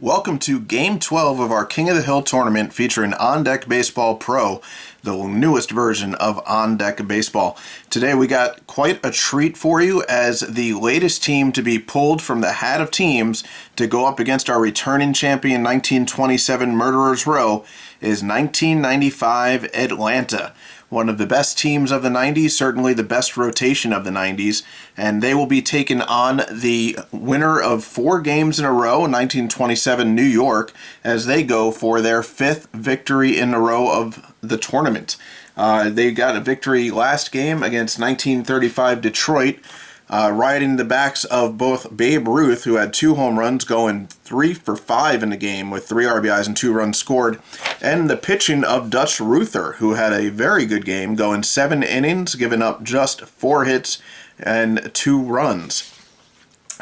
Welcome to Game 12 of our King of the Hill tournament featuring On Deck Baseball Pro, the newest version of On Deck Baseball. Today we got quite a treat for you as the latest team to be pulled from the hat of teams to go up against our returning champion 1927 Murderers Row is 1995 Atlanta. One of the best teams of the 90s, certainly the best rotation of the 90s, and they will be taking on the winner of 4 games in a row, 1927 New York, as they go for their 5th victory in a row of the tournament. They got a victory last game against 1935 Detroit, riding the backs of both Babe Ruth, who had 2 home runs, going 3 for 5 in the game with 3 RBIs and 2 runs scored, and the pitching of Dutch Ruther, who had a very good game, going 7 innings, giving up just 4 hits and 2 runs.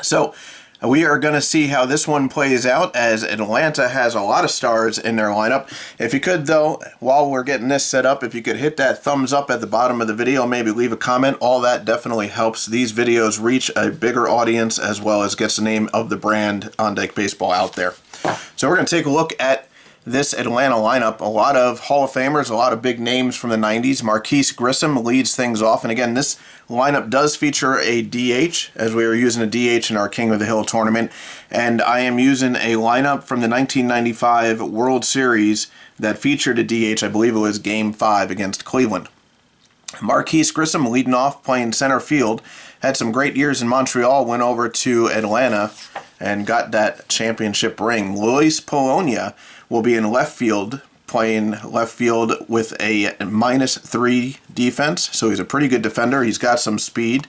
So we are going to see how this one plays out as Atlanta has a lot of stars in their lineup. If you could, though, while we're getting this set up, if you could hit that thumbs up at the bottom of the video, maybe leave a comment, all that definitely helps these videos reach a bigger audience as well as gets the name of the brand On Deck Baseball out there. So we're going to take a look at this Atlanta lineup. A lot of Hall of Famers, a lot of big names from the 90s. Marquise Grissom leads things off. And again, this lineup does feature a DH, as we were using a DH in our King of the Hill tournament. And I am using a lineup from the 1995 World Series that featured a DH. I believe it was Game 5 against Cleveland. Marquise Grissom leading off, playing center field. Had some great years in Montreal, went over to Atlanta and got that championship ring. Luis Polonia will be in left field, playing left field with a -3 defense, so he's a pretty good defender. He's got some speed.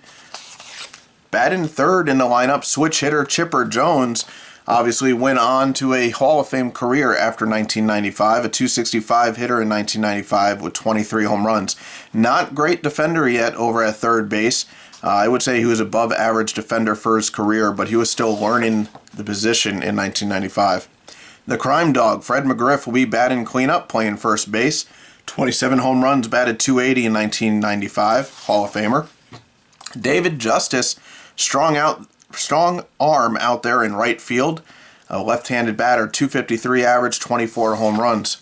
Batting third in the lineup, switch hitter Chipper Jones obviously went on to a Hall of Fame career after 1995, a .265 hitter in 1995 with 23 home runs. Not great defender yet over at third base. I would say he was above average defender for his career, but he was still learning the position in 1995. The Crime Dog Fred McGriff will be batting cleanup, playing first base. 27 home runs, batted .280 in 1995, Hall of Famer. David Justice, strong arm out there in right field. A left-handed batter, .253 average, 24 home runs.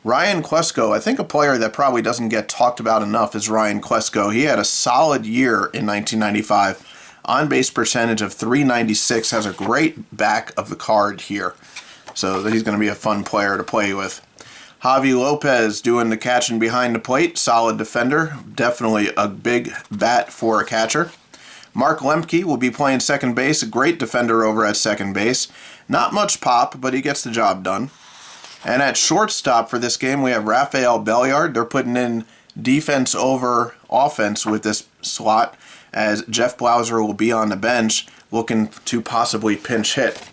Ryan Klesko, I think a player that probably doesn't get talked about enough is Ryan Klesko. He had a solid year in 1995. On-base percentage of .396, has a great back of the card here. So he's going to be a fun player to play with. Javi Lopez doing the catching behind the plate. Solid defender. Definitely a big bat for a catcher. Mark Lemke will be playing second base. A great defender over at second base. Not much pop, but he gets the job done. And at shortstop for this game, we have Rafael Belliard. They're putting in defense over offense with this slot, as Jeff Blauser will be on the bench looking to possibly pinch hit.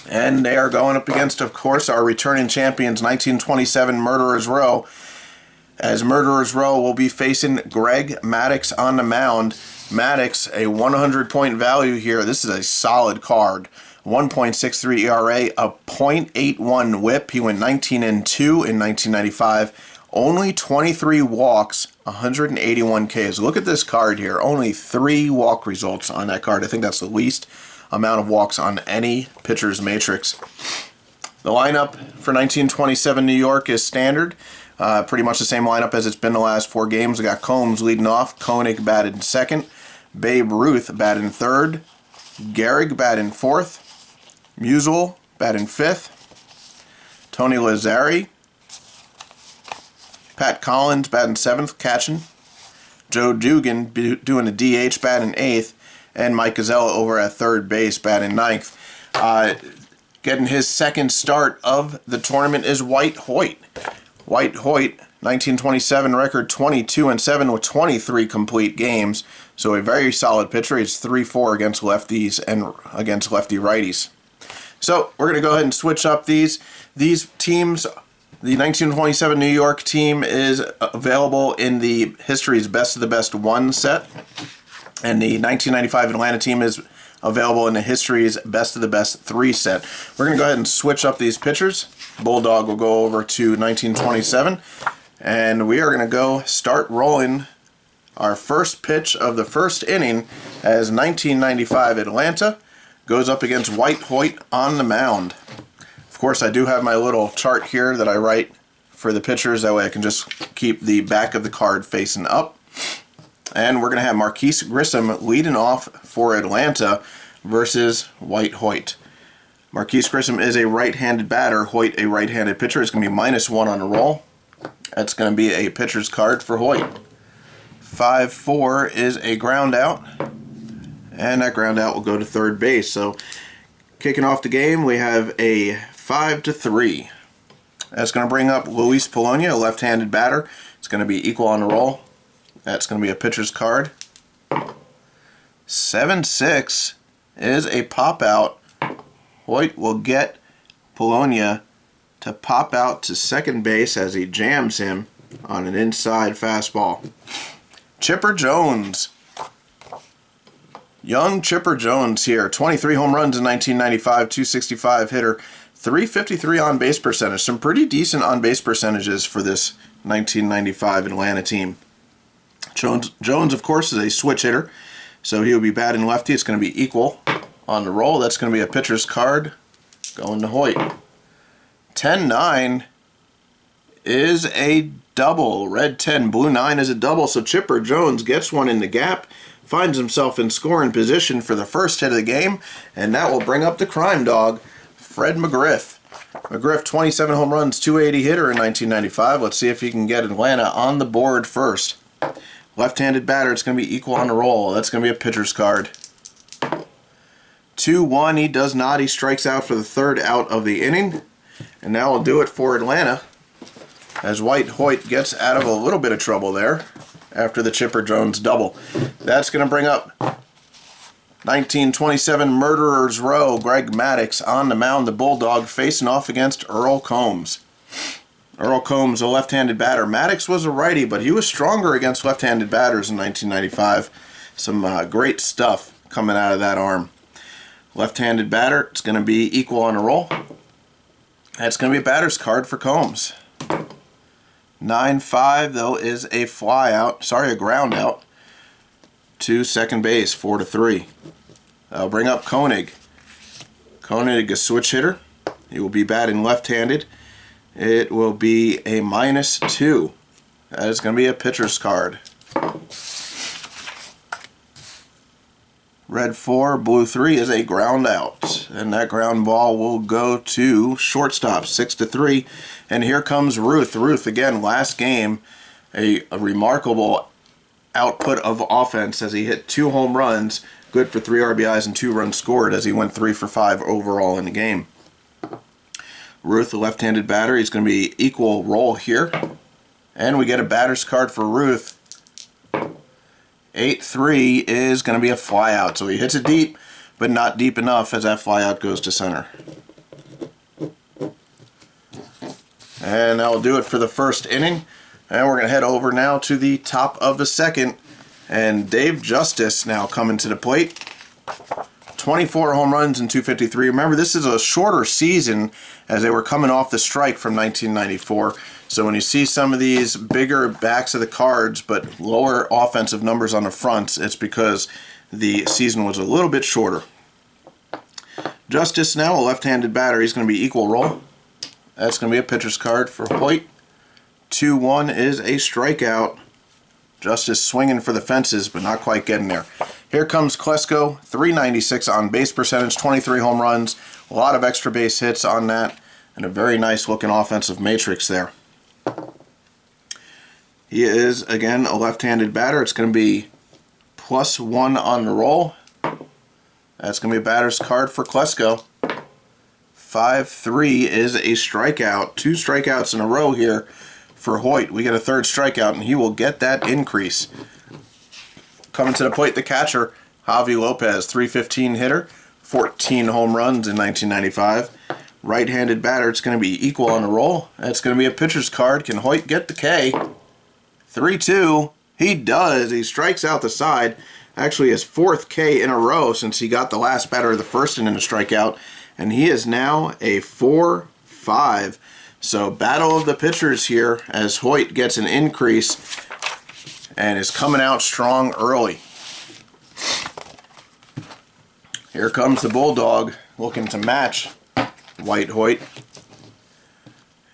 And they are going up against, of course, our returning champions, 1927 Murderers Row, as Murderers Row will be facing Greg Maddux on the mound. Maddux, a 100-point value here. This is a solid card. 1.63 ERA, a .81 whip. He went 19-2 in 1995. Only 23 walks, 181 Ks. Look at this card here. Only 3 walk results on that card. I think that's the least amount of walks on any pitcher's matrix. The lineup for 1927 New York is standard. Pretty much the same lineup as it's been the last 4 games. We got Combs leading off. Koenig batted in second. Babe Ruth batted in third. Gehrig batted in fourth. Musial batted in fifth. Tony Lazzari. Pat Collins batting seventh, catching. Joe Dugan doing a DH, batting eighth. And Mike Gazzella over at third base, batting ninth. Getting his second start of the tournament is White Hoyt. White Hoyt, 1927 record 22-7 with 23 complete games. So a very solid pitcher. It's 3-4 against lefties and against lefty righties. So we're going to go ahead and switch up these teams. The 1927 New York team is available in the History's Best of the Best 1 set. And the 1995 Atlanta team is available in the History's Best of the Best 3 set. We're going to go ahead and switch up these pitchers. Bulldog will go over to 1927. And we are going to go start rolling our first pitch of the first inning as 1995 Atlanta goes up against White Hoyt on the mound. Of course, I do have my little chart here that I write for the pitchers. That way I can just keep the back of the card facing up. And we're going to have Marquise Grissom leading off for Atlanta versus White Hoyt. Marquise Grissom is a right-handed batter. Hoyt a right-handed pitcher. It's going to be -1 on the roll. That's going to be a pitcher's card for Hoyt. 5-4 is a ground out. And that ground out will go to third base. So kicking off the game, we have a 5-3. That's going to bring up Luis Polonia, a left-handed batter. It's going to be equal on the roll. That's going to be a pitcher's card. 7-6 is a pop out. Hoyt will get Polonia to pop out to second base as he jams him on an inside fastball. Chipper Jones. Young Chipper Jones here. 23 home runs in 1995, 265 hitter, 353 on base percentage. Some pretty decent on base percentages for this 1995 Atlanta team. Jones, of course, is a switch hitter, so he will be batting lefty. It's going to be equal on the roll. That's going to be a pitcher's card going to Hoyt. 10-9 is a double. Red 10, blue 9 is a double, so Chipper Jones gets one in the gap, finds himself in scoring position for the first hit of the game, and that will bring up the crime dog, Fred McGriff. McGriff, 27 home runs, 280 hitter in 1995. Let's see if he can get Atlanta on the board first. Left-handed batter, it's going to be equal on the roll. That's going to be a pitcher's card. 2-1, he does not. He strikes out for the third out of the inning. And now we'll do it for Atlanta as White Hoyt gets out of a little bit of trouble there after the Chipper Jones double. That's going to bring up 1927 Murderers Row, Greg Maddux on the mound, the Bulldog, facing off against Earl Combs. Earl Combs, a left-handed batter. Maddux was a righty, but he was stronger against left-handed batters in 1995. Some great stuff coming out of that arm. Left-handed batter, it's going to be equal on a roll. That's going to be a batter's card for Combs. 9-5, though, is a a ground out to second base, 4-3. That'll bring up Koenig. Koenig, a switch hitter. He will be batting left-handed. It will be a -2. That is going to be a pitcher's card. Red 4, blue 3 is a ground out. And that ground ball will go to shortstop, 6-3. And here comes Ruth. Ruth, again, last game, a remarkable output of offense as he hit 2 home runs, good for 3 RBIs and 2 runs scored as he went 3 for 5 overall in the game. Ruth, the left-handed batter, he's going to be equal roll here. And we get a batter's card for Ruth. 8-3 is going to be a flyout. So he hits it deep, but not deep enough as that flyout goes to center. And that will do it for the first inning. And we're going to head over now to the top of the second. And Dave Justice now coming to the plate. 24 home runs and 253. Remember, this is a shorter season as they were coming off the strike from 1994. So when you see some of these bigger backs of the cards but lower offensive numbers on the fronts, it's because the season was a little bit shorter. Justice now, a left-handed batter. He's going to be equal roll. That's going to be a pitcher's card for Hoyt. 2-1 is a strikeout. Justice swinging for the fences, but not quite getting there. Here comes Klesko, 396 on base percentage, 23 home runs, a lot of extra base hits on that, and a very nice looking offensive matrix there. He is, again, a left-handed batter. It's going to be +1 on the roll. That's going to be a batter's card for Klesko. 5-3 is a strikeout. 2 strikeouts in a row here for Hoyt. We get a third strikeout, and he will get that increase. Coming to the plate, the catcher, Javi Lopez, 315 hitter, 14 home runs in 1995. Right-handed batter, it's going to be equal on the roll. That's going to be a pitcher's card. Can Hoyt get the K? 3-2. He does. He strikes out the side. Actually, his 4th K in a row since he got the last batter of the first inning to strike out. And he is now a 4-5. So battle of the pitchers here as Hoyt gets an increase and is coming out strong early. Here comes the Bulldog looking to match White Hoyt.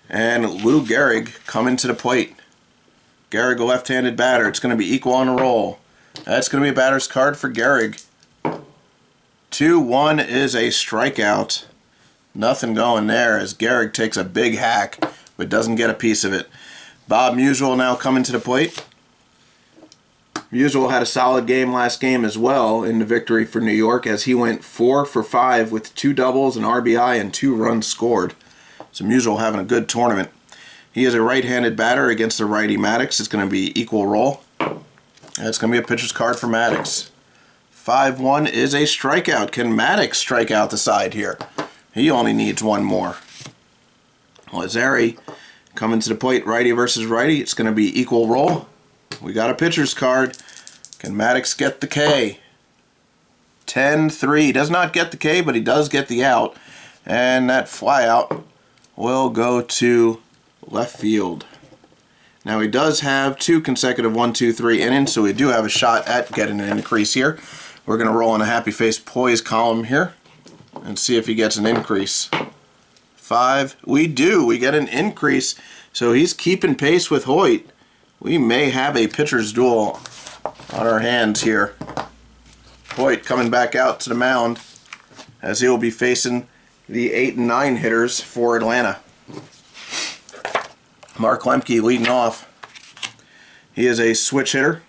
And Lou Gehrig coming to the plate. Gehrig, a left-handed batter. It's going to be equal on a roll. That's going to be a batter's card for Gehrig. 2-1 is a strikeout. Nothing going there as Gehrig takes a big hack but doesn't get a piece of it. Bob Musial now coming to the plate. Musial had a solid game last game as well in the victory for New York as he went 4 for 5 with 2 doubles, an RBI, and 2 runs scored. So Musial having a good tournament. He is a right-handed batter against the righty Maddux. It's going to be equal roll. And it's going to be a pitcher's card for Maddux. 5-1 is a strikeout. Can Maddux strike out the side here? He only needs one more. Lazzari coming to the plate, righty versus righty. It's going to be equal roll. We got a pitcher's card. Can Maddux get the K? 10-3. He does not get the K, but he does get the out. And that fly out will go to left field. Now he does have 2 consecutive 1-2-3 innings, so we do have a shot at getting an increase here. We're going to roll in a happy face poise column here and see if he gets an increase. 5. We do. We get an increase. So he's keeping pace with Hoyt. We may have a pitcher's duel on our hands here. Hoyt coming back out to the mound as he will be facing the 8 and 9 hitters for Atlanta. Mark Lemke leading off. He is a switch hitter.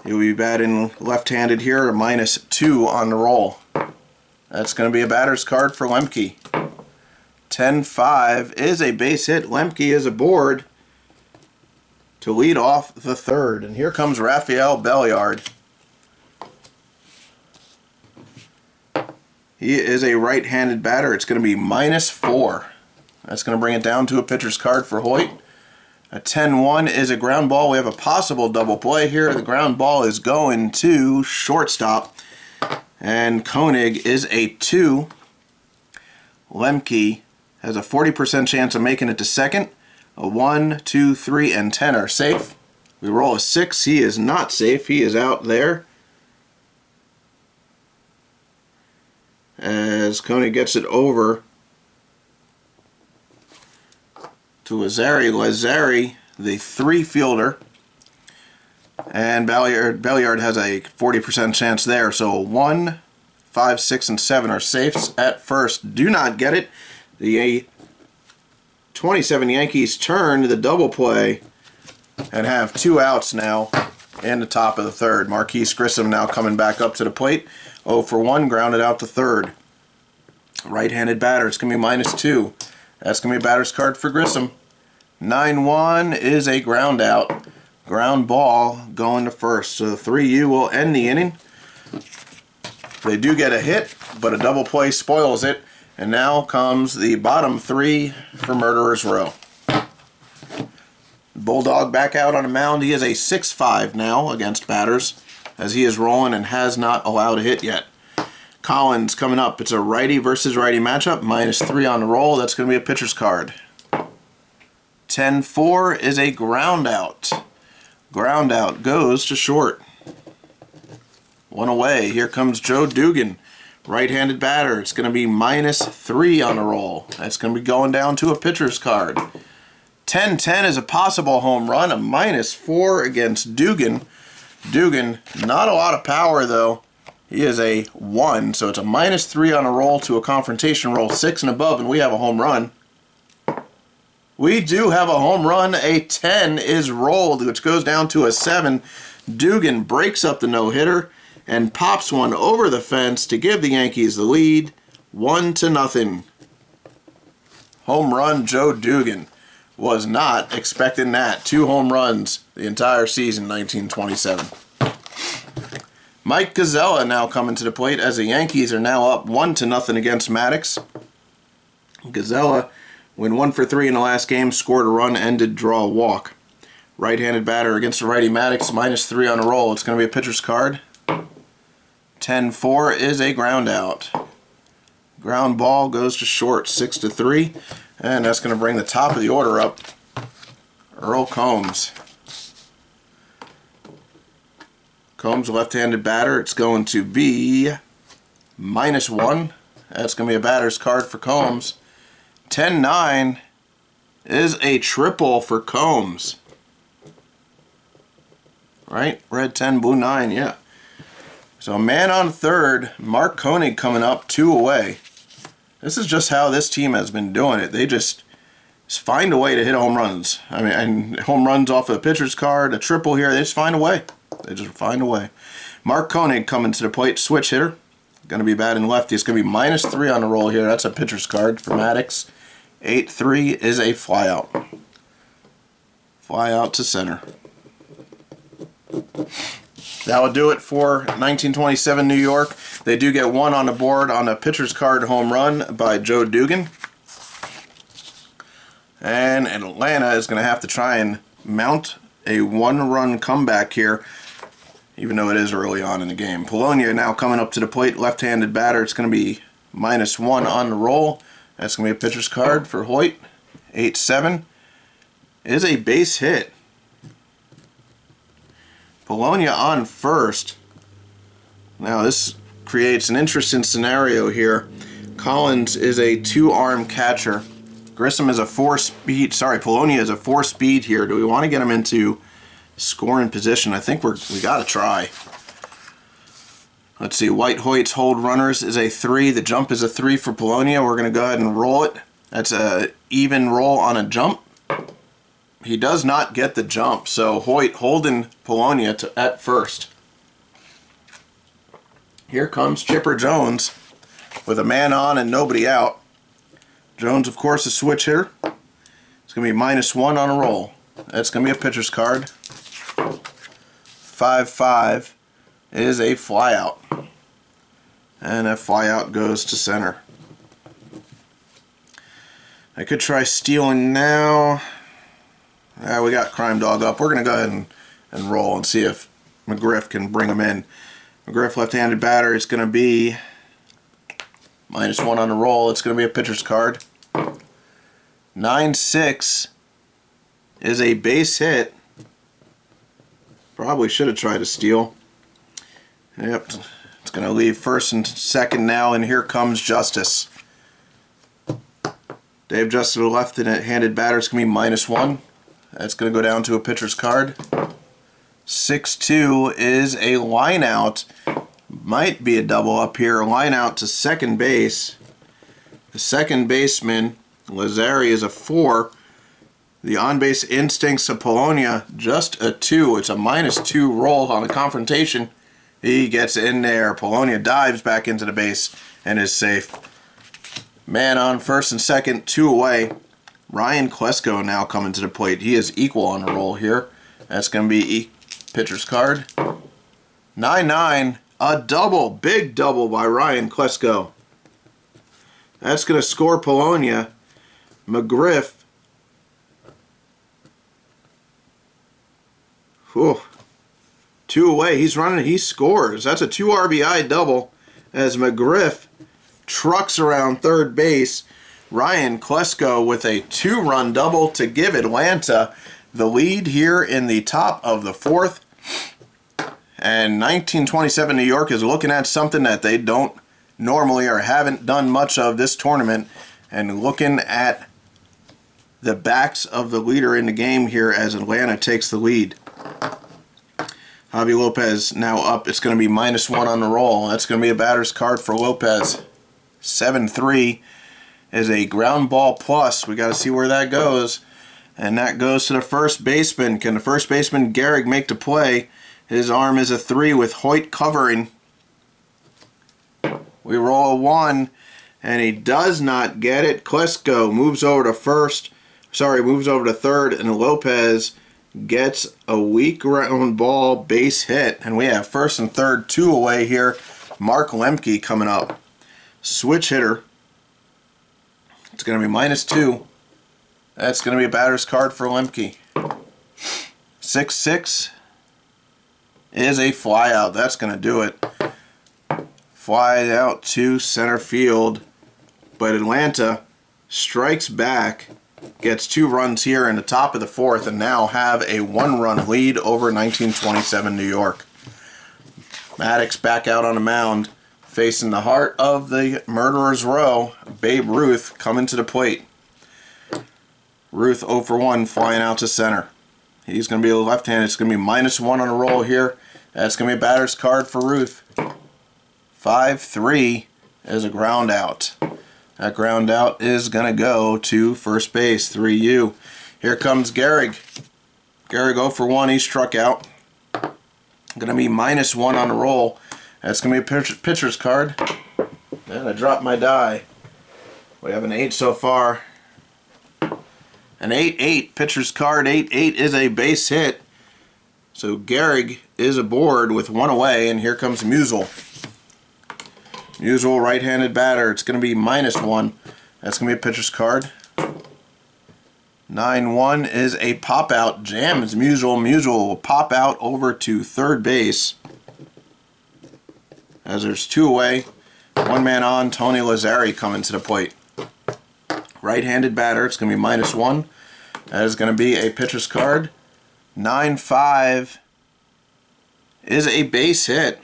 He'll be batting left-handed here, a -2 on the roll. That's going to be a batter's card for Lemke. 10-5 is a base hit. Lemke is aboard to lead off the third. And here comes Rafael Belliard. He is a right-handed batter. It's going to be -4. That's going to bring it down to a pitcher's card for Hoyt. A 10-1 is a ground ball. We have a possible double play here. The ground ball is going to shortstop. And Koenig is a 2. Lemke has a 40% chance of making it to second. A 1, 2, 3, and 10 are safe. We roll a 6. He is not safe. He is out there. As Koenig gets it over to Lazzari. Lazzari, the 3 fielder. And Belliard has a 40% chance there. So 1, 5, 6, and 7 are safes at first. Do not get it. The 27 Yankees turn the double play and have 2 outs now in the top of the third. Marquise Grissom now coming back up to the plate. 0 for 1, grounded out to third. Right-handed batter. It's going to be -2. That's going to be a batter's card for Grissom. 9-1 is a ground out. Ground ball going to first. So the 3U will end the inning. They do get a hit, but a double play spoils it. And now comes the bottom 3 for Murderer's Row. Bulldog back out on the mound. He is a 6-5 now against batters as he is rolling and has not allowed a hit yet. Collins coming up. It's a righty versus righty matchup. -3 on the roll. That's going to be a pitcher's card. 10-4 is a ground out. Ground out goes to short. 1 away. Here comes Joe Dugan. Right-handed batter. It's going to be -3 on the roll. That's going to be going down to a pitcher's card. 10-10 is a possible home run. A -4 against Dugan. Dugan, not a lot of power though. He is a 1, so it's a -3 on a roll to a confrontation roll 6 and above, and we have a home run. We do have a home run. A 10 is rolled, which goes down to a 7. Dugan breaks up the no-hitter and pops one over the fence to give the Yankees the lead, 1-0. Home run, Joe Dugan. Was not expecting that. 2 home runs the entire season, 1927. Mike Gazzella now coming to the plate as the Yankees are now up 1-0 against Maddux. Gazzella went 1 for 3 in the last game, scored a run, and did draw a walk. Right-handed batter against the righty Maddux, -3 on a roll. It's going to be a pitcher's card. 10-4 is a ground out. Ground ball goes to short, 6-3. And that's going to bring the top of the order up. Earl Combs. Combs, left-handed batter. It's going to be -1. That's going to be a batter's card for Combs. 10-9 is a triple for Combs. Right? Red 10, blue 9, yeah. So a man on third, Mark Koenig coming up, 2 away. This is just how this team has been doing it. They just find a way to hit home runs. I mean, and home runs off of the pitcher's card, a triple here, they just find a way. They just find a way. Mark Koenig coming to the plate, switch hitter. Going to be batting lefty. It's going to be -3 on the roll here. That's a pitcher's card for Maddux. 8-3 is a flyout. Fly out to center. That will do it for 1927 New York. They do get 1 on the board on a pitcher's card home run by Joe Dugan. And Atlanta is going to have to try and mount a 1-run comeback here, even though it is early on in the game. Polonia now coming up to the plate, left-handed batter. It's going to be -1 on the roll. That's going to be a pitcher's card for Hoyt. 8-7 is a base hit. Polonia on first. Now this creates an interesting scenario here. Collins is a 2-arm catcher. Grissom is a 4-speed. Sorry, Polonia is a 4-speed here. Do we want to get him into scoring position? I think we got to try. Let's see. White Hoyt's hold runners is a 3. The jump is a 3 for Polonia. We're going to go ahead and roll it. That's a even roll on a jump. He does not get the jump, so Hoyt holding Polonia at first. Here comes Chipper Jones with a man on and nobody out. Jones, of course, a switch hitter. It's going to be -1 on a roll. That's going to be a pitcher's card. 5-5 is a flyout. And that flyout goes to center. I could try stealing now. We got Crime Dog up. We're going to go ahead and roll and see if McGriff can bring him in. McGriff, left-handed batter. It's going to be -1 on the roll. It's going to be a pitcher's card. 9-6 is a base hit. Probably should have tried to steal. Yep. It's going to leave first and second now, and here comes Justice. Dave Justice, the left-handed batter. It's going to be -1. That's going to go down to a pitcher's card. 6-2 is a line out. Might be a double up here. Line out to second base. The second baseman, Lazari, is a 4. The on-base instincts of Polonia, just a 2. It's a -2 roll on a confrontation. He gets in there. Polonia dives back into the base and is safe. Man on first and second, 2 away. Ryan Klesko now coming to the plate. He is equal on the roll here. That's going to be pitcher's card. 9-9, a double, big double by Ryan Klesko. That's going to score Polonia. McGriff. Whew. 2 away. He's running. He scores. That's a 2 RBI double as McGriff trucks around third base. Ryan Klesko with a 2-run double to give Atlanta the lead here in the top of the 4th. And 1927 New York is looking at something that they don't normally or haven't done much of this tournament, and looking at the backs of the leader in the game here as Atlanta takes the lead. Javi Lopez now up. It's going to be -1 on the roll. That's going to be a batter's card for Lopez. 7-3 is a ground ball plus. We got to see where that goes. And that goes to the first baseman. Can the first baseman, Gehrig, make the play? His arm is a 3 with Hoyt covering. We roll a 1, and he does not get it. Klesko moves over to moves over to third, and Lopez gets a weak ground ball base hit. And we have first and third, 2 away here. Mark Lemke coming up. Switch hitter. It's going to be -2. That's going to be a batter's card for Lemke. 6-6 is a flyout. That's going to do it. Fly out to center field. But Atlanta strikes back, gets 2 runs here in the top of the 4th, and now have a 1-run lead over 1927 New York. Maddux back out on the mound. Facing the heart of the murderer's row, Babe Ruth coming to the plate. Ruth 0 for 1 flying out to center. He's going to be a left-handed. It's going to be -1 on a roll here. That's going to be a batter's card for Ruth. 5-3 is a ground out. That ground out is going to go to first base, 3U. Here comes Gehrig. Gehrig 0 for 1. He struck out. Going to be -1 on the roll. That's going to be a pitcher's card. And I dropped my die. We have an 8 so far. An 8-8 pitcher's card. 8-8 is a base hit. So Gehrig is aboard with 1 away, and here comes Musial. Musial, right-handed batter. It's going to be -1. That's going to be a pitcher's card. 9-1 is a pop-out. Jams Musial. Musial will pop out over to third base. As there's 2 away. 1 man on. Tony Lazzari coming to the plate. Right-handed batter. It's going to be -1. That is going to be a pitcher's card. 9-5 is a base hit.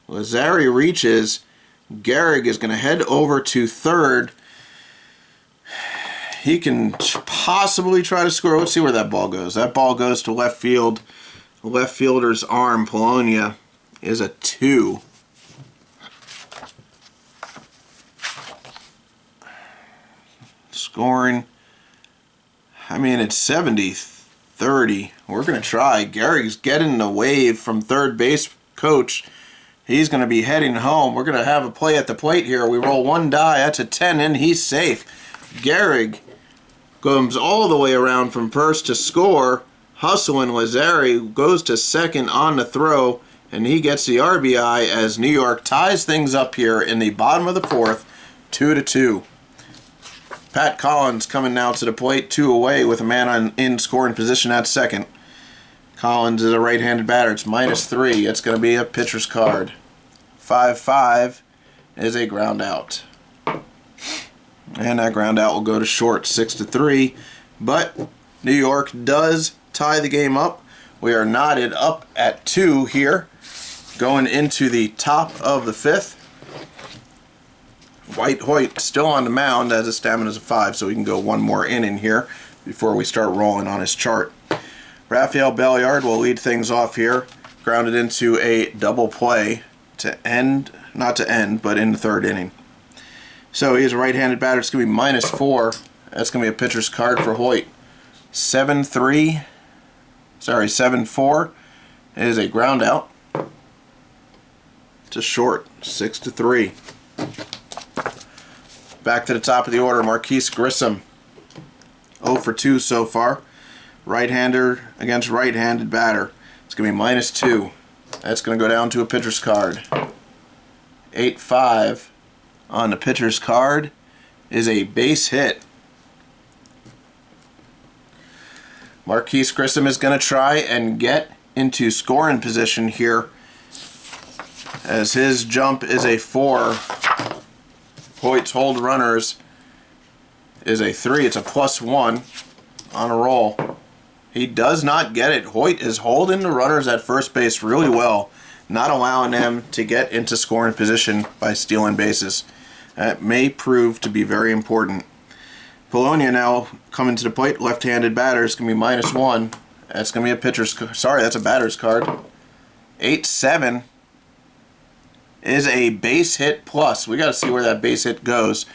Lazzari reaches. Gehrig is going to head over to third. He can possibly try to score. Let's see where that ball goes. That ball goes to left field. The left fielder's arm, Polonia, is a 2. Scoring, I mean, it's 70-30. We're going to try. Gehrig's getting the wave from third base coach. He's going to be heading home. We're going to have a play at the plate here. We roll 1 die. That's a 10, and he's safe. Gehrig comes all the way around from first to score. Hustling Lazzari goes to second on the throw, and he gets the RBI as New York ties things up here in the bottom of the 4th, 2-2. Pat Collins coming now to the plate, 2 away with a man in scoring position at second. Collins is a right-handed batter. It's -3. It's going to be a pitcher's card. 5-5 is a ground out. And that ground out will go to short, 6-3. But New York does tie the game up. We are knotted up at 2 here, going into the top of the 5th. White Hoyt still on the mound as his stamina is a 5, so he can go 1 more inning here before we start rolling on his chart. Rafael Belliard will lead things off here, grounded into a double play to end, not to end, but in the 3rd inning. So he's a right-handed batter. It's going to be -4. That's going to be a pitcher's card for Hoyt. 7-4 is a ground out to short, 6-3. Back to the top of the order, Marquise Grissom. 0 for 2 so far. Right-hander against right-handed batter. It's going to be -2. That's going to go down to a pitcher's card. 8-5 on the pitcher's card is a base hit. Marquise Grissom is going to try and get into scoring position here as his jump is a 4. Hoyt's hold runners is a 3. It's a +1 on a roll. He does not get it. Hoyt is holding the runners at first base really well, not allowing them to get into scoring position by stealing bases. That may prove to be very important. Polonia now coming to the plate, left-handed batter. It's going to be -1. That's going to be a pitcher's. Sorry, that's a batter's card. 8-7 is a base hit plus. We got to see where that base hit goes.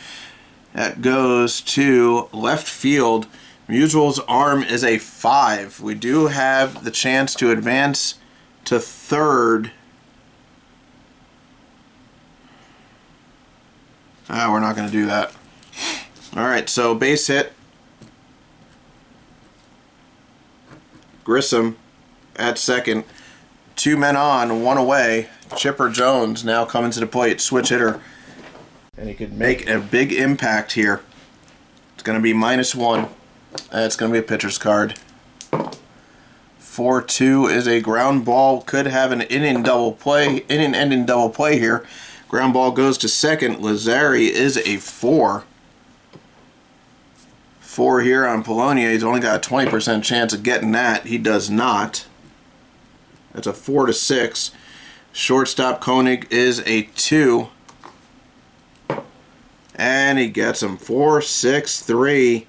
That goes to left field. Musial's arm is a 5. We do have the chance to advance to third. We're not going to do that. Alright, so base hit. Grissom at second. 2 men on, 1 away. Chipper Jones now coming to the plate. Switch hitter. And he could make a big impact here. It's going to be -1. It's going to be a pitcher's card. 4-2 is a ground ball. Could have an inning-ending double play here. Ground ball goes to second. Lazzari is a 4. 4 here on Polonia. He's only got a 20% chance of getting that. He does not. That's a 4-6. Shortstop Koenig is a 2. And he gets him 4-6-3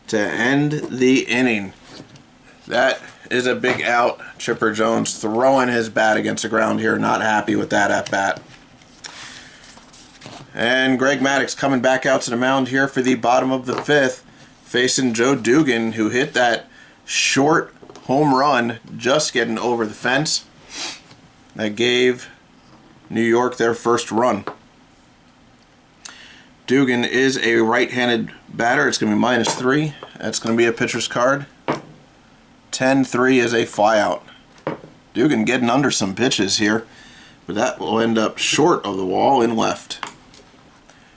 to end the inning. That is a big out. Chipper Jones throwing his bat against the ground here. Not happy with that at bat. And Greg Maddux coming back out to the mound here for the bottom of the 5th, facing Joe Dugan, who hit that short home run just getting over the fence. That gave New York their first run. Dugan is a right-handed batter. It's going to be -3. That's going to be a pitcher's card. 10-3 is a flyout. Dugan getting under some pitches here, but that will end up short of the wall in left.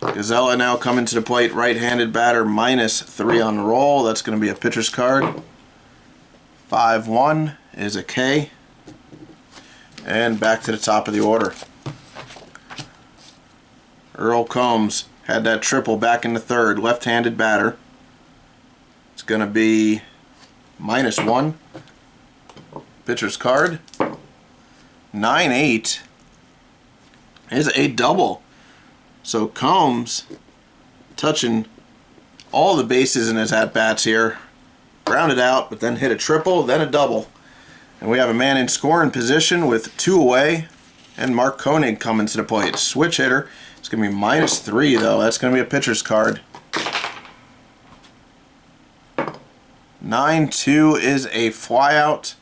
Gazella now coming to the plate, right-handed batter, -3 on the roll. That's going to be a pitcher's card. 5-1 is a K. And back to the top of the order. Earl Combs had that triple back in the 3rd, left-handed batter. It's going to be -1. Pitcher's card. 9-8 is a double. So Combs touching all the bases in his at-bats here. Grounded out, but then hit a triple, then a double. And we have a man in scoring position with 2 away. And Mark Koenig coming to the plate. Switch hitter. It's going to be -3 though. That's going to be a pitcher's card. 9-2 is a flyout.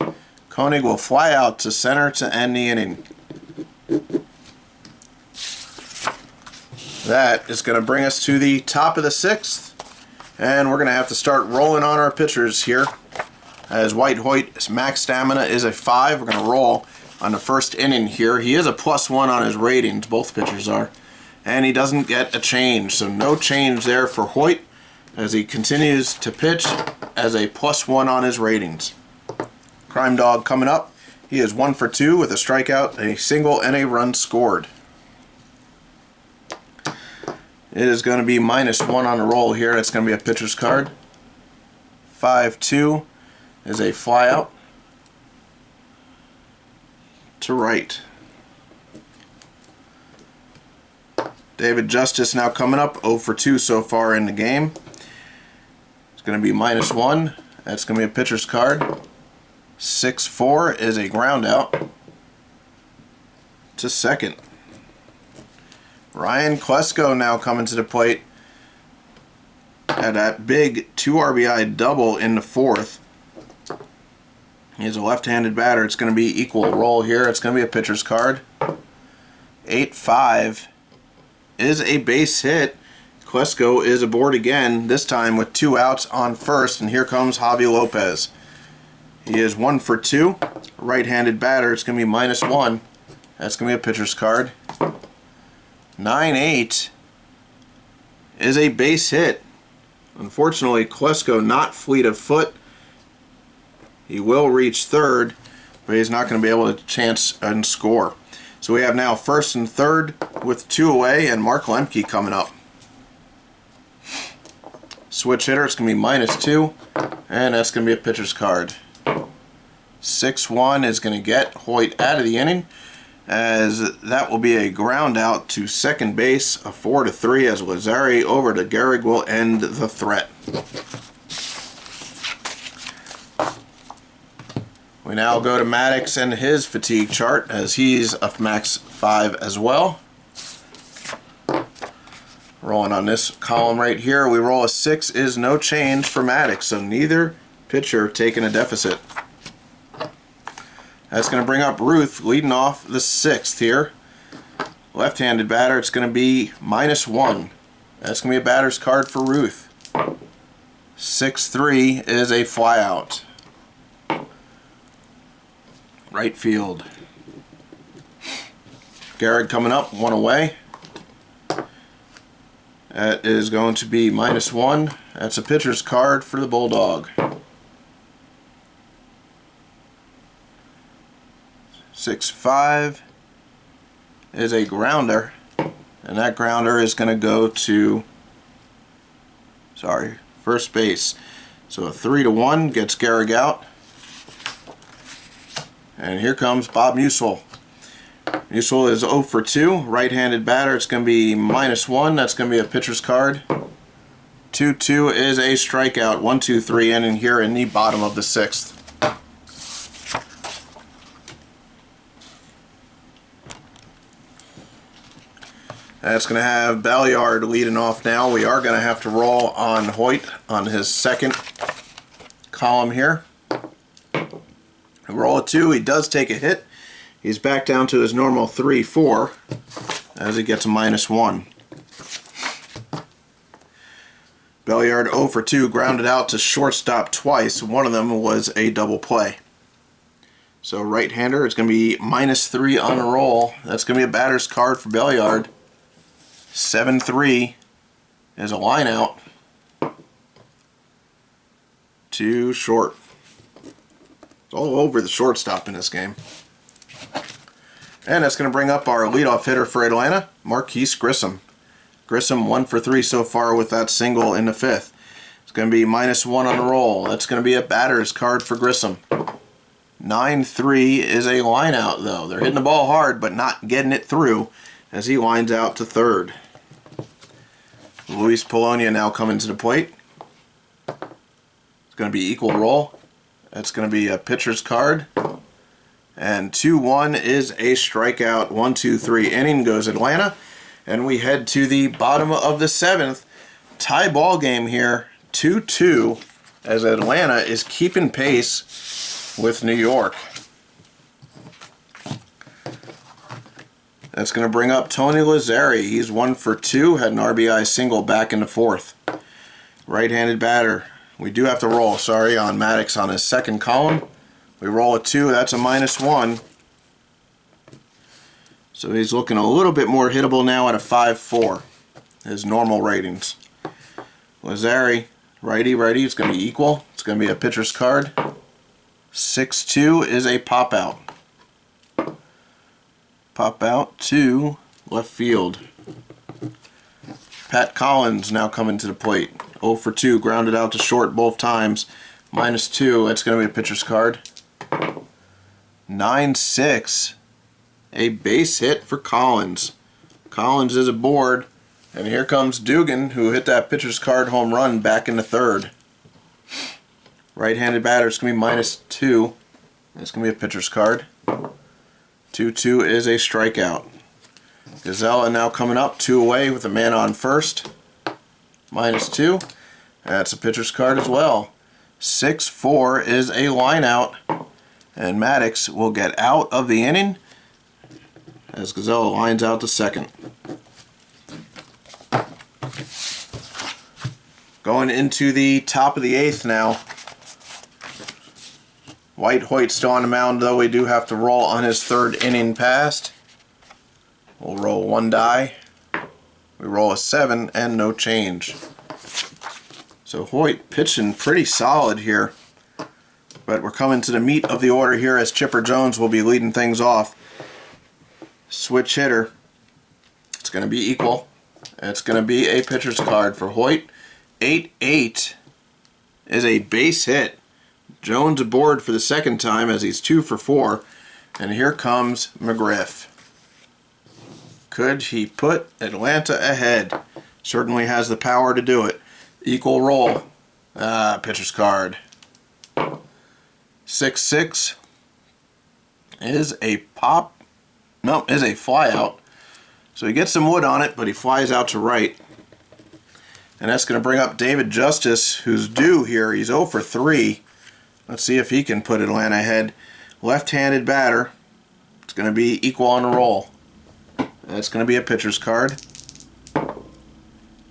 Koenig will fly out to center to end the inning. That is going to bring us to the top of the 6th. And we're going to have to start rolling on our pitchers here. As White Hoyt's max stamina is a 5. We're going to roll on the first inning here. He is a +1 on his ratings. Both pitchers are. And he doesn't get a change. So no change there for Hoyt as he continues to pitch as a +1 on his ratings. Crime Dog coming up. He is 1 for 2 with a strikeout, a single, and a run scored. It is going to be -1 on the roll here. It's going to be a pitcher's card. 5-2 is a flyout to right. David Justice now coming up, 0 for 2 so far in the game. It's going to be -1. That's going to be a pitcher's card. 6-4 is a ground out to second. Ryan Klesko now coming to the plate. Had that big 2 RBI double in the 4th. He's a left-handed batter. It's going to be equal roll here. It's going to be a pitcher's card. 8-5 is a base hit. Klesko is aboard again, this time with 2 outs on first, and here comes Javi Lopez. He is 1 for 2. Right-handed batter. It's going to be -1. That's going to be a pitcher's card. 9-8 is a base hit. Unfortunately, Klesko not fleet of foot. He will reach third, but he's not going to be able to chance and score. So we have now first and third with 2 away, and Mark Lemke coming up. Switch hitter, it's going to be -2, and that's going to be a pitcher's card. 6-1 is going to get Hoyt out of the inning, as that will be a ground out to second base. A 4-3 as Lazari over to Gehrig will end the threat. We now go to Maddux and his fatigue chart, as he's a max 5 as well. Rolling on this column right here, we roll a 6 is no change for Maddux, so neither pitcher taking a deficit. That's going to bring up Ruth leading off the 6th here. Left-handed batter, it's going to be -1. That's going to be a batter's card for Ruth. 6-3 is a flyout. Right field. Gehrig coming up, 1 away. That is going to be -1. That's a pitcher's card for the Bulldog. 6-5 is a grounder, and that grounder is going to go to first base. So a 3-1 gets Gehrig out, and here comes Bob Musil. Mutual is 0 for 2. Right-handed batter, it's going to be -1. That's going to be a pitcher's card. 2-2 is a strikeout. 1-2-3 inning here in the bottom of the 6th. That's going to have Belliard leading off now. We are going to have to roll on Hoyt on his second column here. Roll a 2. He does take a hit. He's back down to his normal 3-4 as he gets a -1. Belliard 0 for 2, grounded out to shortstop twice. One of them was a double play. So right-hander, it's going to be -3 on the roll. That's going to be a batter's card for Belliard. 7-3 is a line out. Too short. It's all over the shortstop in this game. And that's going to bring up our leadoff hitter for Atlanta, Marquise Grissom. Grissom 1 for 3 so far with that single in the 5th. It's going to be -1 on the roll. That's going to be a batter's card for Grissom. 9-3 is a line out though. They're hitting the ball hard but not getting it through as he lines out to third. Luis Polonia now coming to the plate. It's going to be equal roll. That's going to be a pitcher's card. And 2-1 is a strikeout. 1-2-3 inning goes Atlanta. And we head to the bottom of the 7th. Tie ball game here. 2-2 as Atlanta is keeping pace with New York. That's going to bring up Tony Lazzeri. He's 1 for 2. Had an RBI single back in the 4th. Right-handed batter. We do have to roll, sorry, on Maddux on his second column. We roll a 2. That's a -1. So he's looking a little bit more hittable now at a 5-4. His normal ratings. Lazzeri, righty, it's going to be equal. It's going to be a pitcher's card. 6-2 is a pop out. Pop out to left field. Pat Collins now coming to the plate. 0 for 2, grounded out to short both times. -2, that's going to be a pitcher's card. 9-6, a base hit for Collins. Collins is aboard, and here comes Dugan, who hit that pitcher's card home run back in the 3rd. Right-handed batter, it's going to be -2. That's going to be a pitcher's card. 2-2 is a strikeout. Gazella now coming up, 2 away with a man on first. -2. That's a pitcher's card as well. 6-4 is a line out. And Maddux will get out of the inning as Gazella lines out to second. Going into the top of the 8th now. White Hoyt still on the mound, though we do have to roll on his 3rd inning passed. We'll roll 1 die. We roll a 7 and no change. So Hoyt pitching pretty solid here. But we're coming to the meat of the order here as Chipper Jones will be leading things off. Switch hitter. It's going to be equal. It's going to be a pitcher's card for Hoyt. 8-8 is a base hit. Jones aboard for the second time as he's 2 for 4. And here comes McGriff. Could he put Atlanta ahead? Certainly has the power to do it. Equal roll. Pitcher's card. 6-6 is a pop. No, is a fly out. So he gets some wood on it, but he flies out to right. And that's going to bring up David Justice, who's due here. He's 0 for 3. Let's see if he can put Atlanta ahead. Left-handed batter. It's going to be equal on the roll. That's going to be a pitcher's card.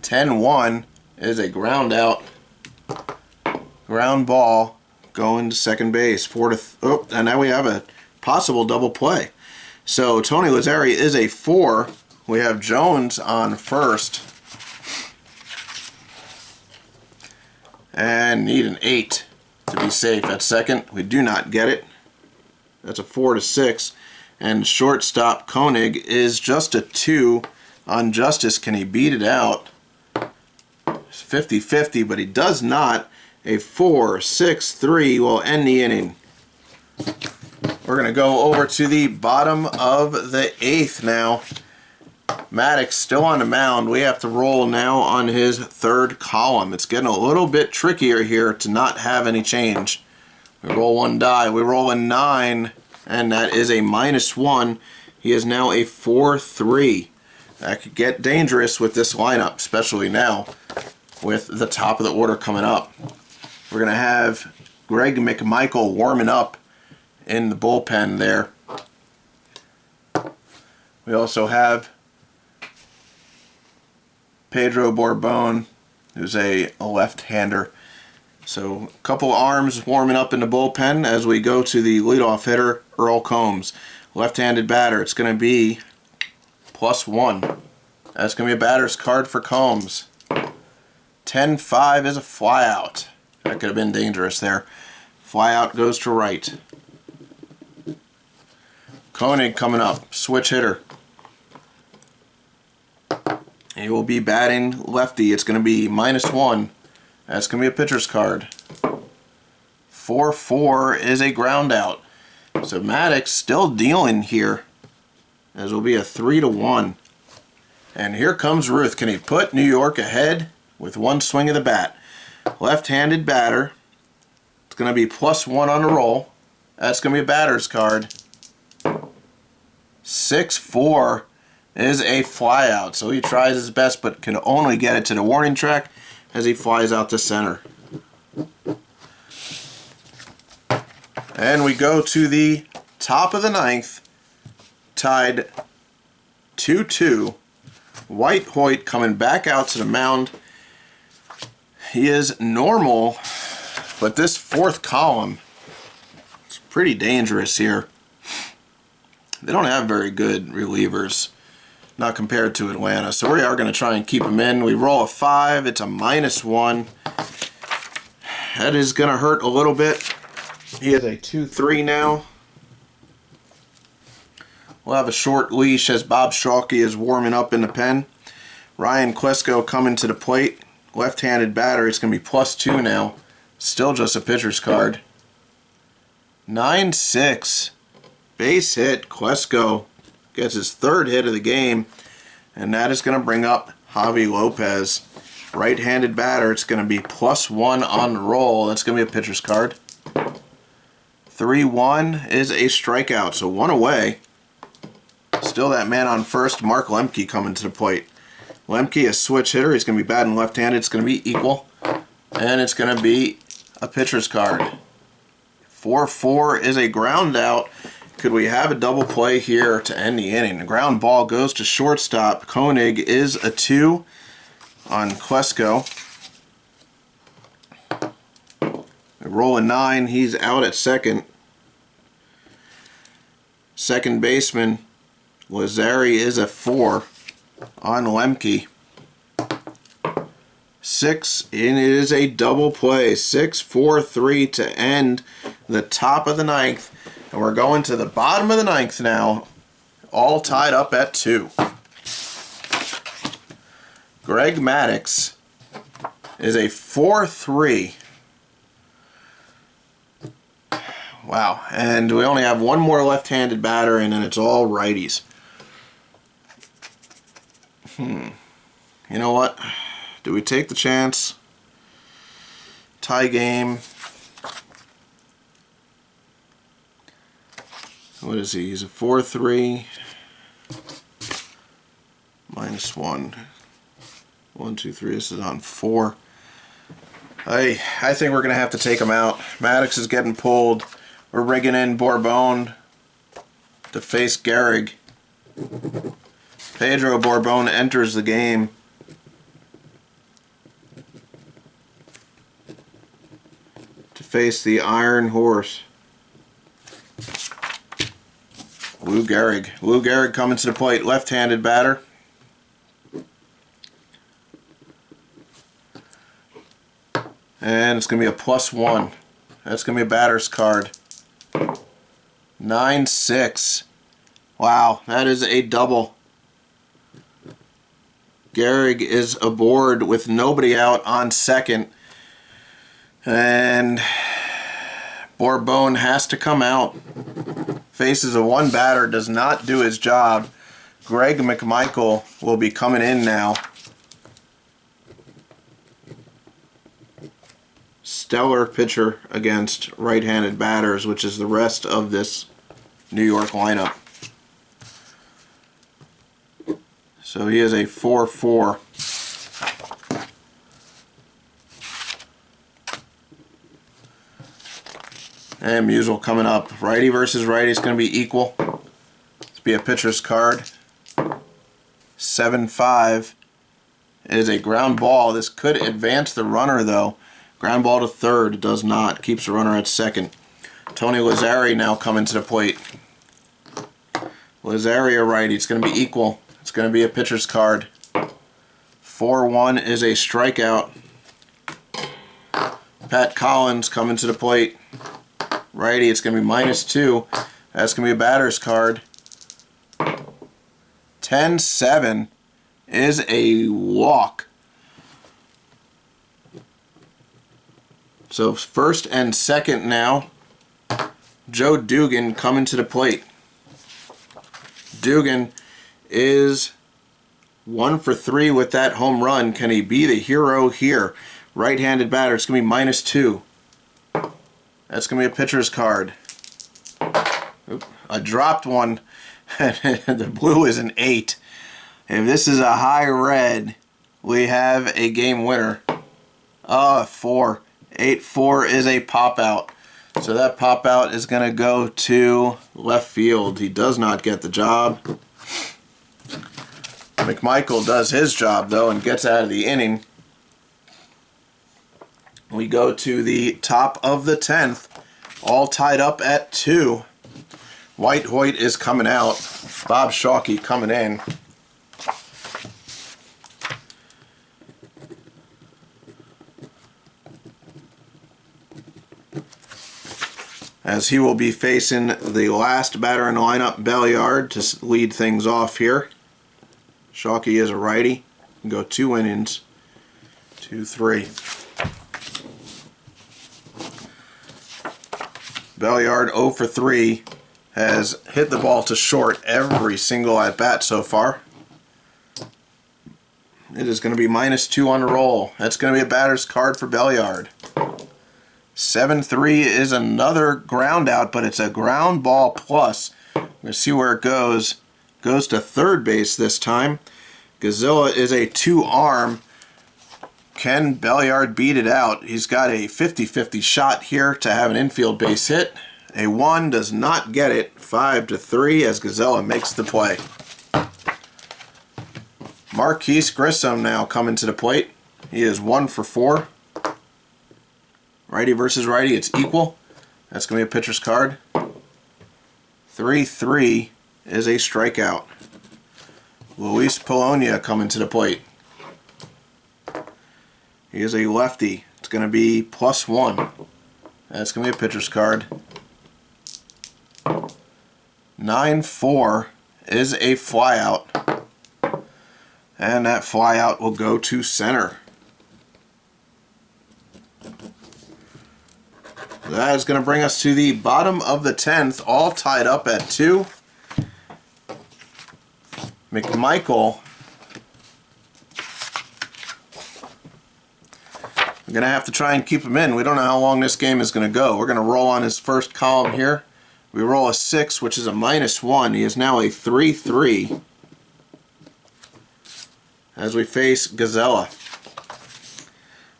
10-1 is a ground out. Ground ball going to second base. And now we have a possible double play. So Tony Lazzeri is a 4. We have Jones on first. And need an 8 to be safe at second. We do not get it. That's a 4-6. And shortstop Koenig is just a 2 on Justice. Can he beat it out? It's 50-50, but he does not. A 4-6-3 will end the inning. We're going to go over to the bottom of the 8th now. Maddux still on the mound. We have to roll now on his 3rd column. It's getting a little bit trickier here to not have any change. We roll 1 die. We roll a 9, and that is a -1. He is now a 4-3. That could get dangerous with this lineup, especially now with the top of the order coming up. We're going to have Greg McMichael warming up in the bullpen there. We also have Pedro Borbon, who's a left-hander. So a couple arms warming up in the bullpen as we go to the leadoff hitter, Earl Combs. Left-handed batter. It's going to be +1. That's going to be a batter's card for Combs. 10-5 is a flyout. That could have been dangerous there. Flyout goes to right. Koenig coming up, switch hitter. He will be batting lefty. It's going to be -1. That's going to be a pitcher's card. 4-4 is a ground out. So Maddux still dealing here, as will be a 3-1. And here comes Ruth. Can he put New York ahead with one swing of the bat? Left-handed batter. It's going to be +1 on the roll. That's going to be a batter's card. 6-4 is a flyout. So he tries his best but can only get it to the warning track as he flies out to center. And we go to the top of the 9th, tied 2-2. White Hoyt coming back out to the mound. He is normal, but this 4th column is pretty dangerous here. They don't have very good relievers, not compared to Atlanta. So we are going to try and keep him in. We roll a 5. It's a -1. That is going to hurt a little bit. He is a 2-3 now. We'll have a short leash as Bob Shalke is warming up in the pen. Ryan Klesko coming to the plate. Left-handed batter. It's going to be +2 now. Still just a pitcher's card. 9-6. Base hit. Klesko gets his 3rd hit of the game. And that is going to bring up Javi Lopez. Right-handed batter. It's going to be +1 on the roll. That's going to be a pitcher's card. 3-1 is a strikeout. So 1 away. Still that man on first. Mark Lemke coming to the plate. Lemke, a switch hitter. He's going to be batting left-handed. It's going to be equal. And it's going to be a pitcher's card. 4-4 is a ground out. Could we have a double play here to end the inning? The ground ball goes to shortstop. Koenig is a 2 on Klesko. We roll a 9. He's out at second. Second baseman Lazari is a 4 on Lemke. 6, and it is a double play. 6-4-3 to end the top of the 9th. And we're going to the bottom of the 9th now, all tied up at 2. Greg Maddux is a 4-3. Wow, and we only have one more left-handed batter, and then it's all righties. You know what? Do we take the chance? Tie game. What is he? He's a 4-3. -1. 1, 2, 3. This is on 4. I think we're going to have to take him out. Maddux is getting pulled. We're bringing in Borbon to face Gehrig. Pedro Borbon enters the game. To face the Iron Horse. Lou Gehrig. Lou Gehrig coming to the plate. Left-handed batter. And it's going to be a +1. That's going to be a batter's card. 9-6. Wow, that is a double. Gehrig is aboard with nobody out on second. And Bourbon has to come out. Faces a one batter, does not do his job. Greg McMichael will be coming in now. Stellar pitcher against right-handed batters, which is the rest of this New York lineup. So he is a 4-4. And Musial coming up. Righty versus righty is going to be equal. Let's be a pitcher's card. 7-5 is a ground ball. This could advance the runner though. Ground ball to third, does not. Keeps the runner at second. Tony Lazzari now coming to the plate. Lazzari a righty. It's going to be equal. It's going to be a pitcher's card. 4-1 is a strikeout. Pat Collins coming to the plate. Righty, it's going to be -2. That's going to be a batter's card. 10-7 is a walk. So first and second now. Joe Dugan coming to the plate. Dugan is 1 for 3 with that home run. Can he be the hero here? Right-handed batter. It's going to be -2. That's going to be a pitcher's card. Oop, I dropped one. The blue is an 8. If this is a high red, we have a game winner. 4. 8-4 is a pop out. So that pop out is going to go to left field. He does not get the job. McMichael does his job though and gets out of the inning. We go to the top of the 10th, all tied up at 2. White Hoyt is coming out. Bob Shalke coming in. As he will be facing the last batter in the lineup, Belliard, to lead things off here. Shalke is a righty. Go 2 innings. 2-3. Belliard 0 for 3 has hit the ball to short every single at bat so far. It is going to be -2 on the roll. That's going to be a batter's card for Belliard. 7-3 is another ground out, but it's a ground ball plus. We're going to see where it goes. Goes to third base this time. Gazilla is a 2-arm. Can Belliard beat it out? He's got a 50-50 shot here to have an infield base hit. A 1 does not get it. 5-3 as Gazella makes the play. Marquise Grissom now coming to the plate. He is 1 for 4. Righty versus righty, it's equal. That's going to be a pitcher's card. 3-3 is a strikeout. Luis Polonia coming to the plate. He is a lefty. It's going to be +1. That's going to be a pitcher's card. 9-4 is a flyout. And that flyout will go to center. That is going to bring us to the bottom of the 10th, all tied up at 2. McMichael. We're going to have to try and keep him in. We don't know how long this game is going to go. We're going to roll on his first column here. We roll a 6, which is a -1. He is now a 3-3 as we face Gazella.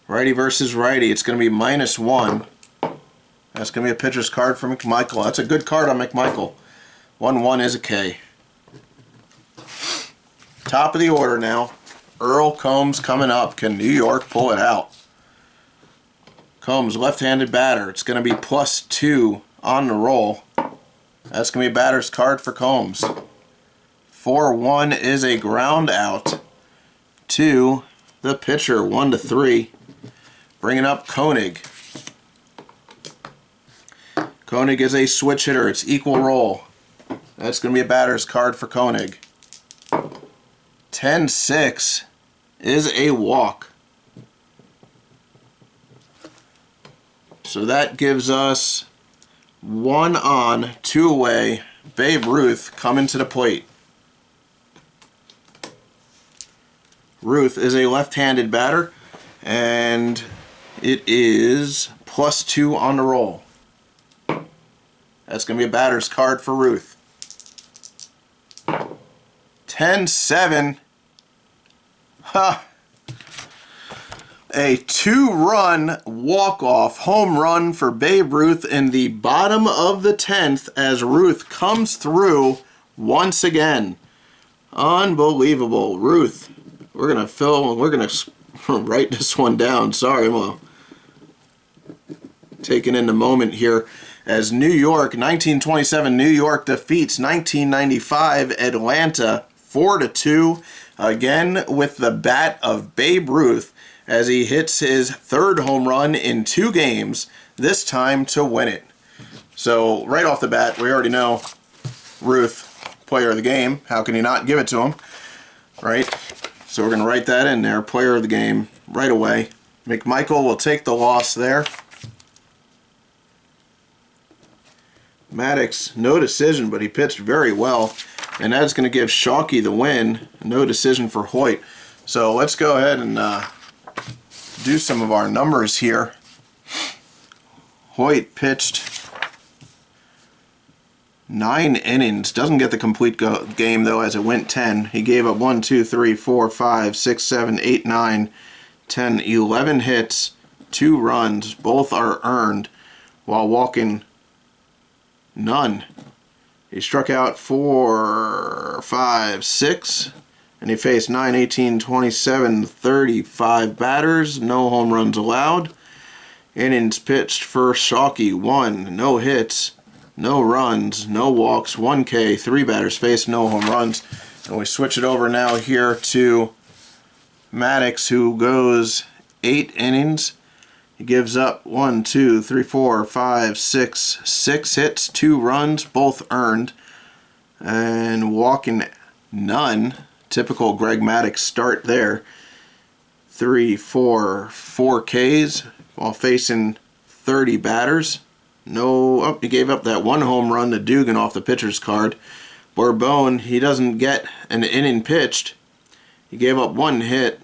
Righty versus righty. It's going to be -1. That's going to be a pitcher's card for McMichael. That's a good card on McMichael. 1-1 is a K. Top of the order now. Earl Combs coming up. Can New York pull it out? Combs, left-handed batter. It's going to be +2 on the roll. That's going to be a batter's card for Combs. 4-1 is a ground out to the pitcher. 1-3. Bringing up Koenig. Koenig is a switch hitter. It's equal roll. That's going to be a batter's card for Koenig. 10-6 is a walk. So that gives us 1 on, 2 away. Babe Ruth coming to the plate. Ruth is a left-handed batter, and it is +2 on the roll. That's going to be a batter's card for Ruth. 10-7. Ha! A 2-run walk-off home run for Babe Ruth in the bottom of the 10th as Ruth comes through once again. Unbelievable. Ruth, we're going to write this one down. Sorry, I'm taking in the moment here as New York, 1927, New York defeats 1995 Atlanta 4-2, again with the bat of Babe Ruth as he hits his 3rd home run in 2 games, this time to win it. So right off the bat, we already know Ruth, player of the game. How can you not give it to him, right? So we're going to write that in there, player of the game, right away. McMichael will take the loss there. Maddux, no decision, but he pitched very well. And that's going to give Shockey the win. No decision for Hoyt. So let's go ahead and do some of our numbers here. Hoyt pitched 9 innings. Doesn't get the complete game, though, as it went 10. He gave up 1, 2, 3, 4, 5, 6, 7, 8, 9, 10, 11 hits, 2 runs. Both are earned while walking none. He struck out 4, 5, 6, and he faced 9, 18, 27, 35 batters. No home runs allowed. Innings pitched for Shockey, 1, no hits, no runs, no walks, 1 K, 3 batters faced, no home runs. And we switch it over now here to Maddux, who goes 8 innings. He gives up 1, 2, 3, 4, 5, 6 hits, 2 runs, both earned, and walking none. Typical Greg Maddux start there. 4 Ks while facing 30 batters. No, he gave up that 1 home run to Dugan off the pitcher's card. Bourbon, he doesn't get an inning pitched. He gave up 1 hit,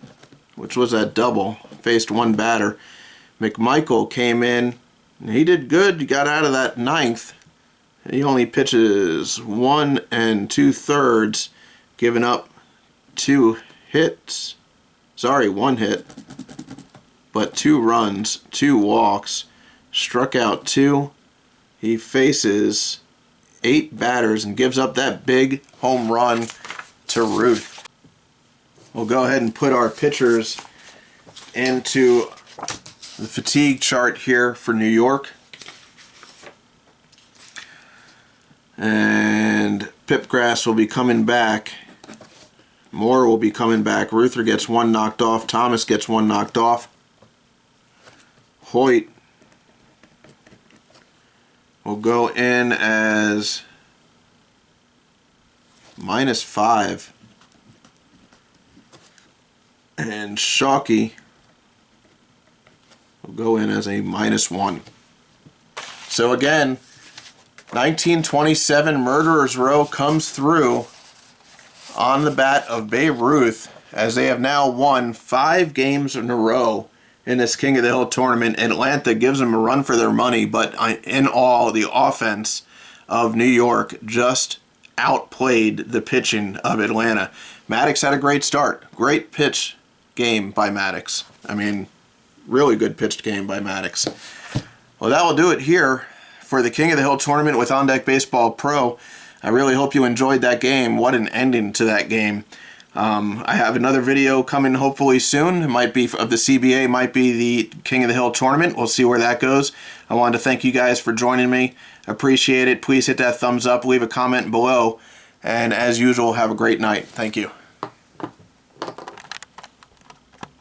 which was that double. Faced 1 batter. McMichael came in, and he did good. He got out of that 9th. He only pitches 1 2/3, giving up 2 hits. Sorry, 1 hit, but 2 runs, 2 walks, struck out 2. He faces 8 batters and gives up that big home run to Ruth. We'll go ahead and put our pitchers into the fatigue chart here for New York. And Pipgrass will be coming back. Moore will be coming back. Ruther gets 1 knocked off. Thomas gets 1 knocked off. Hoyt will go in as -5. And Shockey will go in as a -1. So again, 1927 Murderers Row comes through on the bat of Babe Ruth as they have now won 5 games in a row in this King of the Hill tournament. Atlanta gives them a run for their money, but in all, the offense of New York just outplayed the pitching of Atlanta. Maddux had a great start. Great pitch game by Maddux. I mean, really good pitched game by Maddux. Well, that will do it here for the King of the Hill tournament with On Deck Baseball Pro. I really hope you enjoyed that game. What an ending to that game. I have another video coming hopefully soon. It might be of the CBA, might be the King of the Hill tournament. We'll see where that goes. I wanted to thank you guys for joining me. Appreciate it. Please hit that thumbs up, leave a comment below, and as usual, have a great night. Thank you.